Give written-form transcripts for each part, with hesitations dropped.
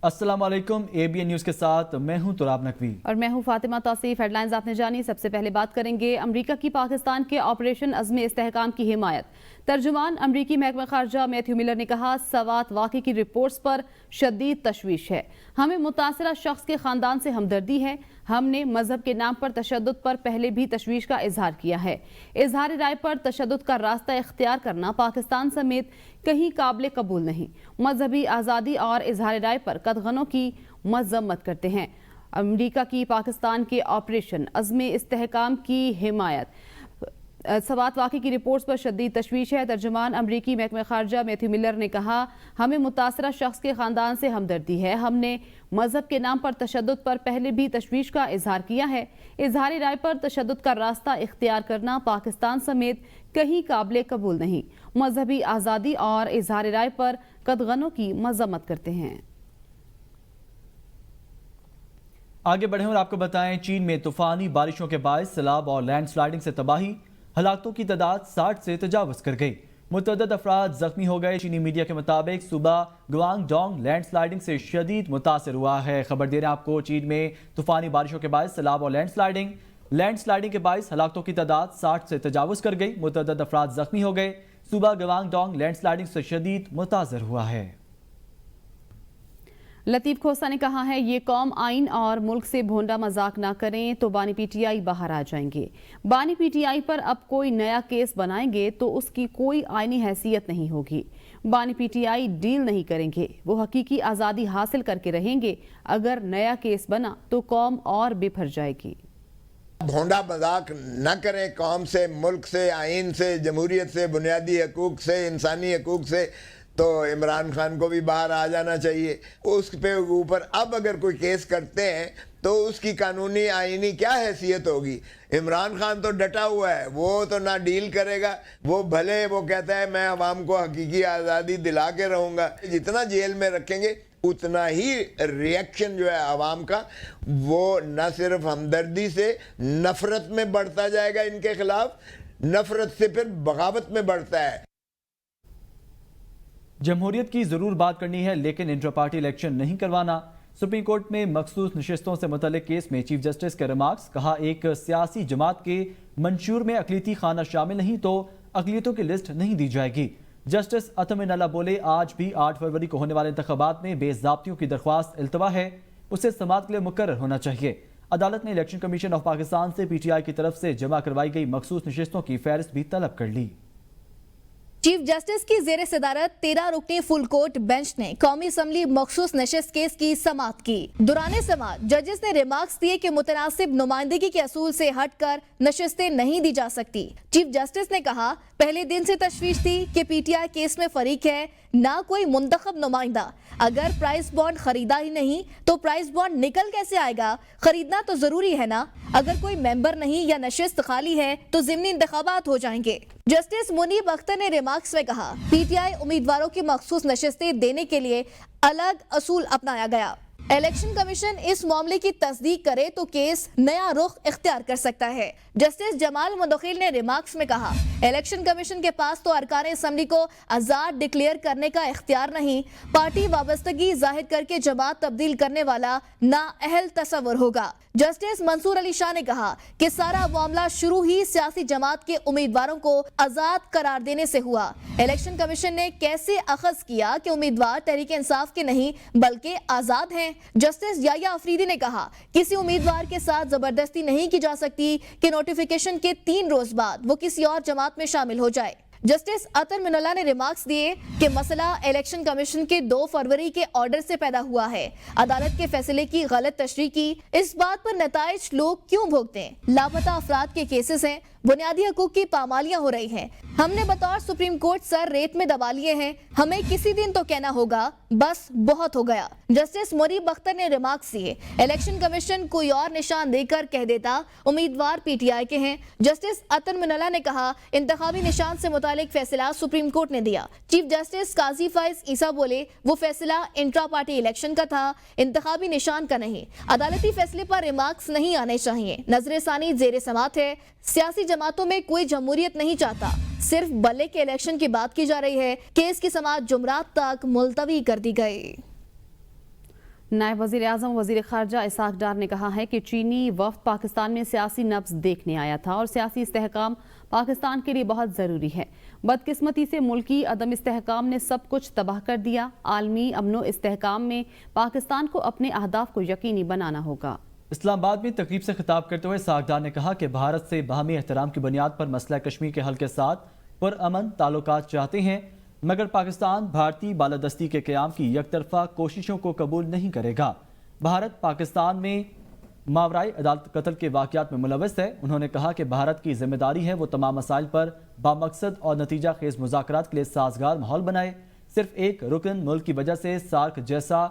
अस्सलाम वालेकुम, ABN news के साथ मैं हूं तुराब नकवी और मैं हूं फातिमा तौसीफ। हेडलाइंस आपने जानी। सबसे पहले बात करेंगे अमेरिका की पाकिस्तान के ऑपरेशन अज़्म इस्तेहकाम की हिमायत। तर्जुमान अमरीकी महकमा खारजा मैथ्यू मिलर ने कहा, सवात वाक़े की रिपोर्ट्स पर शदीद तशवीश है, हमें मुतासरा शख्स के ख़ानदान से हमदर्दी है। हमने मजहब के नाम पर तशद्दुद पर पहले भी तशवीश का इजहार किया है। इजहार राय पर तशद्दुद का रास्ता इख्तियार करना पाकिस्तान समेत कहीं काबिल कबूल नहीं। मजहबी आज़ादी और इजहार राय पर कदगनों की मजम्मत करते हैं। अमेरिका की पाकिस्तान के ऑपरेशन अज़्म इस्तेहकाम की हिमायत। सवात वाक़े की रिपोर्ट्स पर शदीद तशवीश है। तर्जुमान अमरीकी महकमा खारजा मैथ्यू मिलर ने कहा, हमें मुतासरा शख्स के ख़ानदान से हमदर्दी है। हमने मजहब के नाम पर तशद्दुद पर पहले भी तशवीश का इजहार किया है। इजहार राय पर तशद्दुद का रास्ता इख्तियार करना पाकिस्तान समेत कहीं काबिल कबूल नहीं। मजहबी आज़ादी और इजहार राय पर कदगनों की मजम्मत करते हैं। आगे बढ़ें और आपको बताएं, चीन में तूफानी बारिशों के बायस सैलाब और लैंडस्लाइडिंग से तबाही, हलाकतों की तादाद 60 से तजावज कर गई। मुतअद्दिद अफराद जख्मी हो गए। चीनी मीडिया के मुताबिक सुबह गुआंगडोंग लैंडस्लाइडिंग से शदीद मुतासर हुआ है। खबर दे रहे हैं आपको, चीन में तूफानी बारिशों के बायस सैलाब और लैंडस्लाइडिंग के बायस हलाकतों की तादाद 60 से तजावज कर गई। मुतअद्दिद अफराद जख्मी हो गए। सुबह गुआंगडोंग लैंडस्लाइडिंग से शदीद मुतासर हुआ है। लतीफ खोसा ने कहा है, ये कौम आइन और मुल्क से भोंडा मजाक ना करें तो बानी PTI बाहर आ जाएंगे। बानी PTI पर अब कोई नया केस बनाएंगे तो उसकी कोई आइनी हैसियत नहीं होगी। बानी PTI डील नहीं करेंगे, वो हकीकी आज़ादी हासिल करके रहेंगे। अगर नया केस बना तो कौम और बिफर जाएगी। भोंडा मजाक न करें कौम से, मुल्क से, आइन से, जमहूरियत से, बुनियादी हकूक से, इंसानी हकूक से, तो इमरान खान को भी बाहर आ जाना चाहिए। उस पे ऊपर अब अगर कोई केस करते हैं तो उसकी कानूनी आइनी क्या हैसियत होगी। इमरान खान तो डटा हुआ है, वो तो ना डील करेगा। वो भले वो कहता है मैं अवाम को हकीकी आज़ादी दिला के रहूँगा। जितना जेल में रखेंगे उतना ही रिएक्शन जो है आवाम का, वो न सिर्फ हमदर्दी से नफरत में बढ़ता जाएगा इनके खिलाफ, नफरत से फिर बगावत में बढ़ता है। जमहूरियत की जरूर बात करनी है लेकिन इंटर पार्टी इलेक्शन नहीं करवाना। सुप्रीम कोर्ट में मखसूस नशिस्तों से मुतल्लिक केस में चीफ जस्टिस के रिमार्क्स। कहा, एक सियासी जमात के मंशूर में अकलीती खाना शामिल नहीं तो अकलीतों की लिस्ट नहीं दी जाएगी। जस्टिस अतम नल्ला बोले, आज भी 8 फरवरी को होने वाले इंतखाबात में बेज़ाब्तियों की दरख्वास्त इल्तवा है, उसे समाअत के लिए मुकर्रर होना चाहिए। अदालत ने इलेक्शन कमीशन ऑफ पाकिस्तान से PTI की तरफ से जमा करवाई गई मखसूस नशिस्तों की फहरिस्त भी तलब कर ली। चीफ जस्टिस की जेर सदारत 13 रुकनी फुल कोर्ट बेंच ने कौमी असम्बली मखसूस नशिस्त केस की समाअत की। दौराने समाअत जजेस ने रिमार्क्स दिए कि मुतनासिब नुमाइंदगी के असूल से हटकर नशिस्तें नहीं दी जा सकती। चीफ जस्टिस ने कहा, पहले दिन से तशवीश थी कि PTI केस में फरीक है, ना कोई मुंतखब नुमाइंदा। अगर प्राइस बॉन्ड खरीदा ही नहीं तो प्राइस बॉन्ड निकल कैसे आएगा? खरीदना तो जरूरी है ना। अगर कोई मेंबर नहीं या नशिस्त खाली है तो ज़िमनी इंतखाबात हो जाएंगे। जस्टिस मुनीब अख्तर ने रिमार्क्स में कहा, PTI उम्मीदवारों की मखसूस नशिस्तें देने के लिए अलग असूल अपनाया गया। इलेक्शन कमीशन इस मामले की तस्दीक करे तो केस नया रुख इख्तियार कर सकता है। जस्टिस जमाल मुदखिल ने रिमार्क्स में कहा, इलेक्शन कमीशन के पास तो अरकान असम्बली को आज़ाद डिक्लेयर करने का इख्तियार नहीं, पार्टी वाबस्तगी जाहिर करके जमात तब्दील करने वाला नाअहल तस्वर होगा। जस्टिस मंसूर अली शाह ने कहा कि सारा मामला शुरू ही सियासी जमात के उम्मीदवारों को आज़ाद करार देने से हुआ। इलेक्शन कमीशन ने कैसे अखज़ किया कि उम्मीदवार तहरीक इंसाफ के नहीं बल्कि आज़ाद हैं। जस्टिस याया अफरीदी ने कहा, किसी उम्मीदवार के साथ जबरदस्ती नहीं की जा सकती कि नोटिफिकेशन के 3 रोज बाद वो किसी और जमात में शामिल हो जाए। जस्टिस अतर मिनल्ला ने रिमार्क्स दिए कि मसला इलेक्शन कमीशन के 2 फरवरी के ऑर्डर से पैदा हुआ है। अदालत के फैसले की गलत तशरीह की, इस बात पर नताइज लोग क्यों भोगते हैं? लापता अफराद के केसेस हैं, बुनियादी हकूक की पामालियां हो रही हैं। हमने बतौर सुप्रीम कोर्ट सर रेत में दबा लिए हैं, हमें किसी दिन तो कहना होगा बस बहुत हो गया। जस्टिस मुनीब अख्तर ने रिमार्क्स दिए, इलेक्शन कमीशन कोई और निशान देकर कह देता उम्मीदवार PTI के हैं। जस्टिस अतर मिनल्ला ने कहा, इंतखाबी निशान से मुतालिक फैसला सुप्रीम कोर्ट ने दिया। चीफ जस्टिस काजी फाइज ईसा बोले, वो फैसला इंट्रा पार्टी इलेक्शन का था, इंतखाबी निशान का नहीं। अदालती फैसले पर रिमार्क्स नहीं आने चाहिए। नजर सानी जेर समाअत है, सियासी जमातों में कोई जमहूरियत नहीं चाहता, सिर्फ बल्ले के इलेक्शन की बात की जा रही है। केस की समाअत जुमरात तक मुलतवी कर दी गई। नायब वज़ीर आज़म वज़ीर ख़ारजा इसाक डार ने कहा है कि चीनी वफ़द पाकिस्तान में सियासी नब्ज़ देखने आया था और सियासी इस्तेहकाम पाकिस्तान के लिए बहुत ज़रूरी है। बदकिस्मती से मुल्की अदम इस्तेहकाम ने सब कुछ तबाह कर दिया। आलमी अमनो इस्तेहकाम में पाकिस्तान को अपने अहदाफ को यकीनी बनाना होगा। इस्लामाबाद में तकरीब से खिताब करते हुए इसाक डार ने कहा कि भारत से बाहमी एहतराम की बुनियाद पर मसला कश्मीर के हल के साथ पुरअमन ताल्लुकात चाहते हैं, मगर पाकिस्तान भारतीय बालादस्ती के क़याम की यकतरफा कोशिशों को कबूल नहीं करेगा। भारत पाकिस्तान में मावराई अदालत कत्ल के वाक़यात में मुलव्वस है। उन्होंने कहा कि भारत की जिम्मेदारी है वो तमाम मसाइल पर बामकसद और नतीजा खेज मुज़ाकरात के लिए साजगार माहौल बनाए। सिर्फ एक रुकन मुल्क की वजह से सार्क जैसा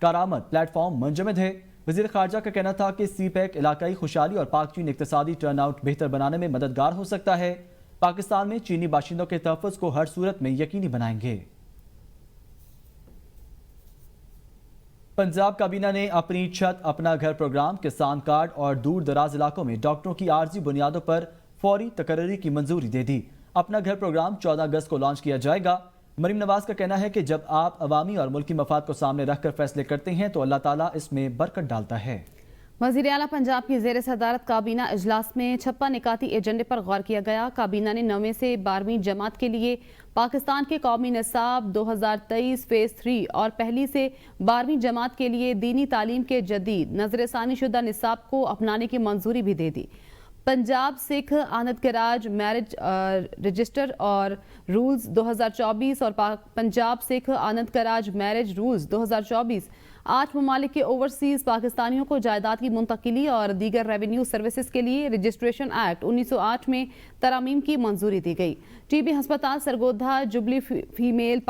कारआमद प्लेटफॉर्म मुंजमद है। वज़ीर ख़ारजा का कहना था कि CPEC इलाकाई खुशहाली और पाक चीन इक़्तिसादी टर्नआउट बेहतर बनाने में मददगार हो सकता है। पाकिस्तान में चीनी बाशिंदों के तहफ़्फ़ुज़ को हर सूरत में यकीनी बनाएंगे। पंजाब काबीना ने अपनी छत अपना घर प्रोग्राम, किसान कार्ड और दूर दराज इलाकों में डॉक्टरों की आर्जी बुनियादों पर फौरी तकर्री की मंजूरी दे दी। अपना घर प्रोग्राम 14 अगस्त को लॉन्च किया जाएगा। मरीम नवाज का कहना है कि जब आप अवामी और मुल्की मफाद को सामने रखकर फैसले करते हैं तो अल्लाह ताला इसमें बरकत डालता है। वज़ीर आला पंजाब की ज़ेर सदारत काबीना इजलास में 56 निकाती एजेंडे पर गौर किया गया। काबीना ने 9वीं से 12वीं जमात के लिए पाकिस्तान के कौमी निसाब 2023 फ़ेज़ 3 और पहली से 12वीं जमात के लिए दीनी तालीम के जदीद नज़रसानी शुदा निसाब को अपनाने की मंजूरी भी दे दी। पंजाब सिख आनद के राज मैरिज रजिस्टर और रूल्स 2024 और पंजाब सिख आनद का राज मैरिज रूल्स 2024 8 ममालिक के ओवरसीज पाकिस्तानियों को जायदाद की मुंतकिली और दीगर रेवेन्यू सर्विसेज के लिए रजिस्ट्रेशन एक्ट 1908 में तरमीम की मंजूरी दी गई। TB हस्पताल सरगोधा, जुबली फीमेल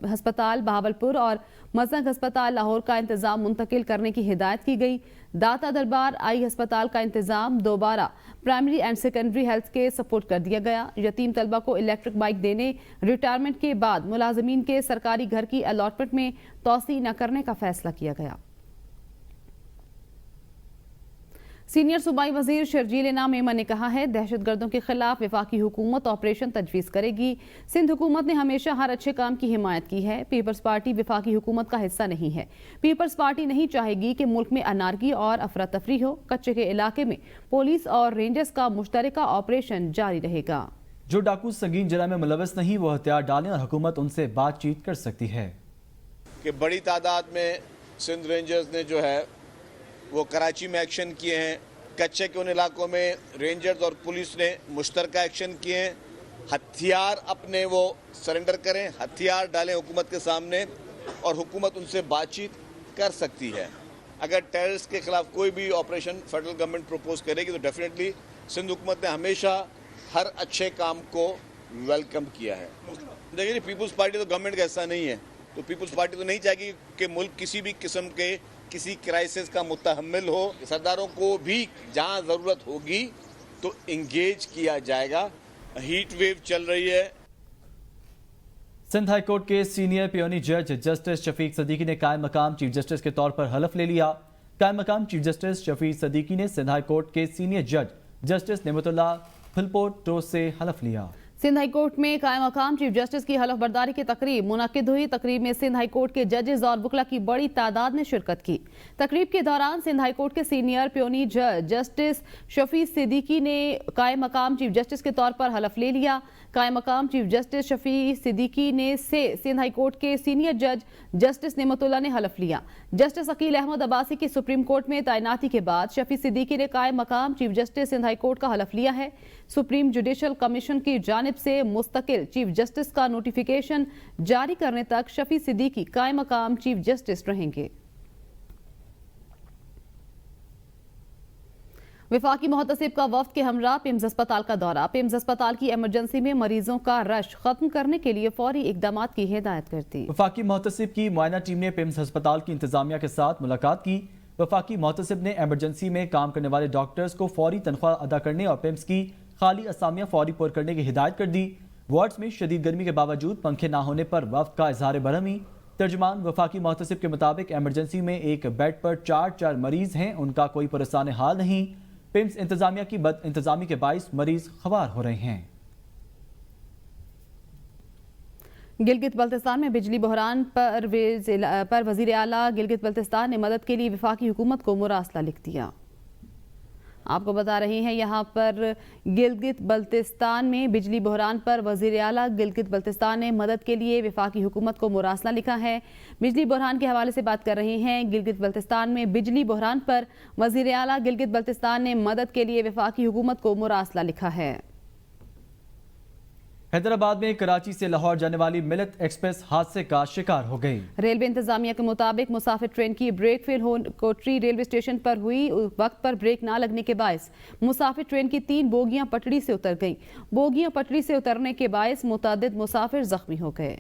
हस्पताल बहावलपुर और मजंग हस्पताल लाहौर का इंतजाम मुंतकिल करने की हिदायत की गई। दाता दरबार आई हस्पताल का इंतजाम दोबारा प्राइमरी एंड सेकेंडरी हेल्थ के सपोर्ट कर दिया गया। यतीम तलबा को इलेक्ट्रिक बाइक देने, रिटायरमेंट के बाद मुलाजमीन के सरकारी घर की अलॉटमेंट में तोसी न करने का फैसला किया गया। सीनियर सूबाई वजीर शर्जील इनाम मेमन ने कहा है, दहशतगर्दों के खिलाफ वफाकी हुकूमत ऑपरेशन तजवीज़ करेगी। सिंध हुकूमत ने हमेशा हर अच्छे काम की हिमायत की है। पीपल्स पार्टी वफाकी हुकूमत का हिस्सा नहीं है। पीपल्स पार्टी नहीं चाहेगी कि मुल्क में अनारकी और अफरा तफरी हो। कच्चे के इलाके में पुलिस और रेंजर्स का मुश्तरका ऑपरेशन जारी रहेगा। जो डाकू संगीन जुर्म में मुलव्वस नहीं वो हथियार डालें और हुकूमत उनसे बातचीत कर सकती है। कि बड़ी तादाद में सिंध रेंजर्स ने जो है वो कराची में एक्शन किए हैं। कच्चे के उन इलाकों में रेंजर्स और पुलिस ने मुश्तरका एक्शन किए हैं। हथियार अपने वो सरेंडर करें, हथियार डालें हुकूमत के सामने और हुकूमत उनसे बातचीत कर सकती है। अगर टेररिस्ट के खिलाफ कोई भी ऑपरेशन फेडरल गवर्नमेंट प्रपोज करेगी तो डेफिनेटली सिंध हुकूमत ने हमेशा हर अच्छे काम को वेलकम किया है। देखिए, पीपल्स पार्टी तो गवर्नमेंट का हिस्सा नहीं है, तो पीपल्स पार्टी तो नहीं चाहेगी कि मुल्क किसी भी किस्म के किसी क्राइसिस का मुतहम्मिल हो। सरदारों को भी जहां जरूरत होगी तो इंगेज किया जाएगा। हीट वेव चल रही है। सिंध हाई कोर्ट के सीनियर पियोनी जज जस्टिस शफीक सदीकी ने कायम मकाम चीफ जस्टिस के तौर पर हलफ ले लिया। कायम मकाम चीफ जस्टिस शफीक सदीकी ने सिंध हाई कोर्ट के सीनियर जज जस्टिस नेमतुल्लाह फिलपोटो से हलफ लिया। सिंध हाई कोर्ट में कायम मकाम चीफ जस्टिस की हलफ बर्दारी की तकरीब मुनक्किद हुई। तकरीब में सिंध हाई कोर्ट के जजेस और वकला की बड़ी तादाद ने शिरकत की। तकरीब के दौरान सिंध हाई कोर्ट के सीनियर पियोनी जज जस्टिस शफीक सिद्दीकी ने कायम मकाम चीफ जस्टिस के तौर पर हलफ ले लिया। कायम मकाम चीफ जस्टिस शफीक सिद्दीकी ने से सिंध हाई कोर्ट के सीनियर जज जस्टिस नेमतुल्लाह ने हलफ लिया। जस्टिस अकील अहमद अब्बासी की सुप्रीम कोर्ट में तैनाती के बाद शफीक सिद्दीकी ने कायम मकाम chief justice Sindh high court का हलफ लिया है। सुप्रीम जुडिशल कमीशन की जानिब से मुस्तकिल चीफ जस्टिस का नोटिफिकेशन जारी करने तक शफीक सिद्दीकी कायम मकाम चीफ जस्टिस रहेंगे। वफाकी मुहतसिब का वफ्द के हमरा पिम्स अस्पताल का दौरा। पिम्स अस्पताल की इमरजेंसी में मरीजों का रश खत्म करने के लिए फौरी इकदामात की हिदायत करती। वफाकी मुहतसिब की मुआयना टीम ने पिम्स अस्पताल की इंतजामिया के साथ मुलाकात की। वफाकी मुहतसिब ने इमरजेंसी में काम करने वाले डॉक्टर्स को फौरी तनख्वाह अदा करने और पिम्स की खाली असामियां फौरी पुर करने की हिदायत कर दी। वार्ड्स में शदीद गर्मी के बावजूद पंखे ना होने पर वफ्द का इजहार बरहमी। तर्जुमान वफाकी मुहतसिब के मुताबिक इमरजेंसी में एक बेड पर 4 मरीज हैं, उनका कोई परेशान हाल नहीं। पिम्स इंतजामिया की बद इंतजामी के बाइस मरीज खवार हो रहे हैं। गिलगित बल्तिस्तान में बिजली बहरान पर वजीर आला गिलगित बल्तिस्तान ने मदद के लिए वफाकी हुकूमत को मुरासला लिख दिया। आपको बता रहे हैं यहाँ पर गिलगित बल्तिस्तान में बिजली बहरान पर वजीर आला गिलगित बल्तिस्तान ने मदद के लिए वफाकी हुकूमत को मुरासला लिखा है। बिजली बहरान के हवाले से बात कर रहे हैं। गिलगित बल्तिस्तान में बिजली बहरान पर वजीर आला गिलगित बल्तिस्तान ने मदद के लिए वफाकी हुकूमत को मुरासला लिखा है। हैदराबाद में कराची से लाहौर जाने वाली मिलत एक्सप्रेस हादसे का शिकार हो गई। रेलवे इंतजामिया के मुताबिक मुसाफिर ट्रेन की ब्रेक फेल कोटरी रेलवे स्टेशन पर हुई। वक्त पर ब्रेक ना लगने के बायस मुसाफिर ट्रेन की 3 बोगियां पटड़ी से उतर गईं। बोगियां पटड़ी से उतरने के बायस मुतअद्दिद मुसाफिर जख्मी हो गए।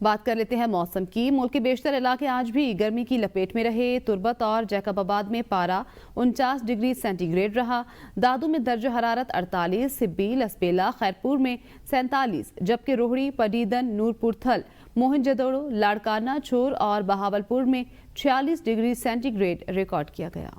बात कर लेते हैं मौसम की। मुल्क के बेशतर इलाके आज भी गर्मी की लपेट में रहे। तुर्बत और जैकबाबाद में पारा 49 डिग्री सेंटीग्रेड रहा। दादू में दर्ज हरारत 48, सिब्बी, लसबेला, खैरपुर में 47, जबकि रोहड़ी, पडीदन, नूरपुर थल, मोहनजोदड़ो, लाड़काना, छोर और बहावलपुर में 46 डिग्री सेंटीग्रेड रिकॉर्ड किया गया।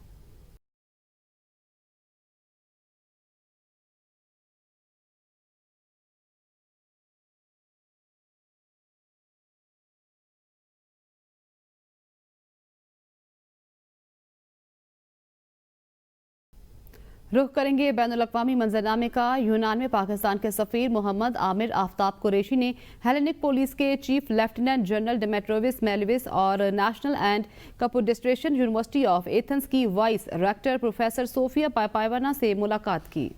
रुख करेंगे बैनुल अक़वामी मंजरनामे का। यूनान में पाकिस्तान के सफ़ीर मोहम्मद आमिर आफ्ताब कुरैशी ने हेलेनिक पुलिस के chief lieutenant general Demetrovis Melivis और National and Kapodistrian University of Athens की vice rector professor Sophia Papaioannou से मुलाकात की।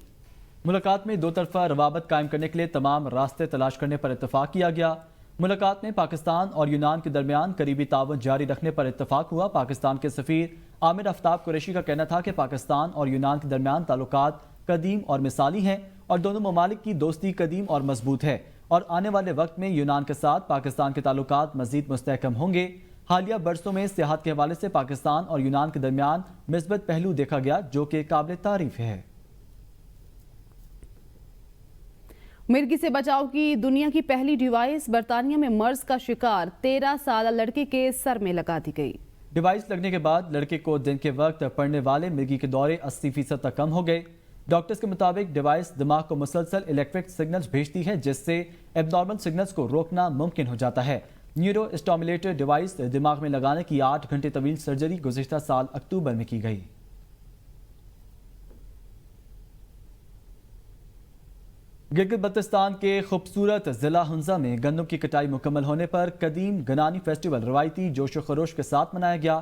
मुलाकात में 2 तरफा रवाबत कायम करने के लिए तमाम रास्ते तलाश करने पर इत्तफाक किया गया। मुलाकात में पाकिस्तान और यूनान के दरमियान करीबी ताउन जारी रखने पर इत्तफाक हुआ। पाकिस्तान के सफ़ीर आमिर आफ्ताब कुरैशी का कहना था कि पाकिस्तान और यूनान के दरमियान ताल्लुकात कदीम और मिसाली हैं और दोनों ममालिक की दोस्ती कदीम और मजबूत है और आने वाले वक्त में यूनान के साथ पाकिस्तान के ताल्लुकात मजीद मुस्तहकम होंगे। हालिया बरसों में सियाहत के हवाले से पाकिस्तान और यूनान के दरमियान मिस्बत पहलू देखा गया जो कि काबिल तारीफ है। मिर्गी से बचाव की दुनिया की पहली डिवाइस बरतानिया में मर्ज का शिकार 13 साल लड़के के सर में लगा दी गई। डिवाइस लगने के बाद लड़के को दिन के वक्त पड़ने वाले मिर्गी के दौरे 80% तक कम हो गए। डॉक्टर्स के मुताबिक डिवाइस दिमाग को मुसलसल इलेक्ट्रिक सिग्नल्स भेजती है जिससे एबनॉर्मल सिग्नल्स को रोकना मुमकिन हो जाता है। न्यूरो स्टिमुलेटर डिवाइस दिमाग में लगाने की 8 घंटे तवील सर्जरी गुज़िश्ता साल अक्टूबर में की गई। गिलगित बल्तिस्तान के खूबसूरत जिला हुंजा में गन्नों की कटाई मुकम्मल होने पर कदीम गनानी फेस्टिवल रवायती जोशो खरोश के साथ मनाया गया।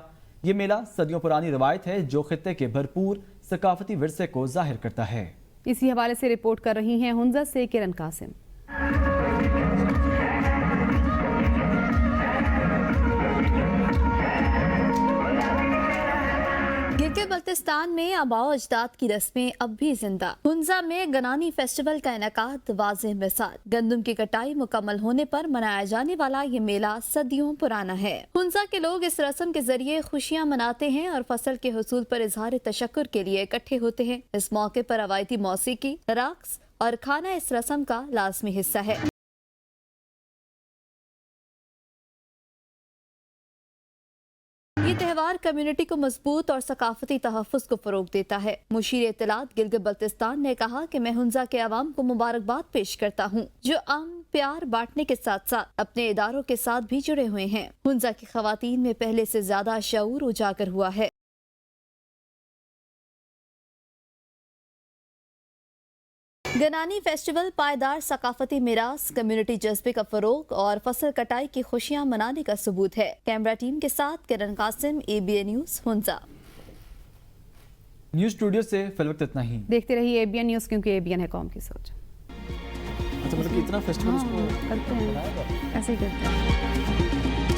ये मेला सदियों पुरानी रवायत है जो खित्ते के भरपूर सकाफती विरसे को जाहिर करता है। इसी हवाले से रिपोर्ट कर रही हैं हुंजा से किरण कासिम। गिलगित बल्तिस्तान में आबाओ अजदाद की रस्में अब भी जिंदा। हुंजा में गनानी फेस्टिवल का इनेकाद वाज़ेह मिसाल। गंदम की कटाई मुकम्मल होने पर मनाया जाने वाला ये मेला सदियों पुराना है। हुंजा के लोग इस रस्म के जरिए खुशियाँ मनाते हैं और फसल के हुसूल पर इजहार तशक्कुर के लिए इकट्ठे होते हैं। इस मौके पर रवायती मौसीकी, रक्स और खाना इस रस्म का लाजमी हिस्सा है। ये त्यौहार कम्युनिटी को मजबूत और सकाफती तहफ़्फ़ुज़ को फ़रोग़ देता है। मुशीर इत्तलात गिलगित बल्तिस्तान ने कहा कि मैं हुंजा के अवाम को मुबारकबाद पेश करता हूँ जो प्यार बांटने के साथ साथ अपने इदारों के साथ भी जुड़े हुए हैं। हुंजा की ख़वातीन में पहले से ज्यादा शऊर उजागर हुआ है। गनानी फेस्टिवल पायदार सकाफती मिरास, कम्युनिटी जज्बे का फरोग और फसल कटाई की खुशियां मनाने का सबूत है। कैमरा टीम के साथ Kiran Qasim, ABN news, Hunza. News studio से फिलवक्त इतना ही। देखते रहिए ABN न्यूज़, क्योंकि ABN है कौम की सोच। अच्छा, मतलब कि इतना फेस्टिवल करते हैं, ऐसे ही करते हैं।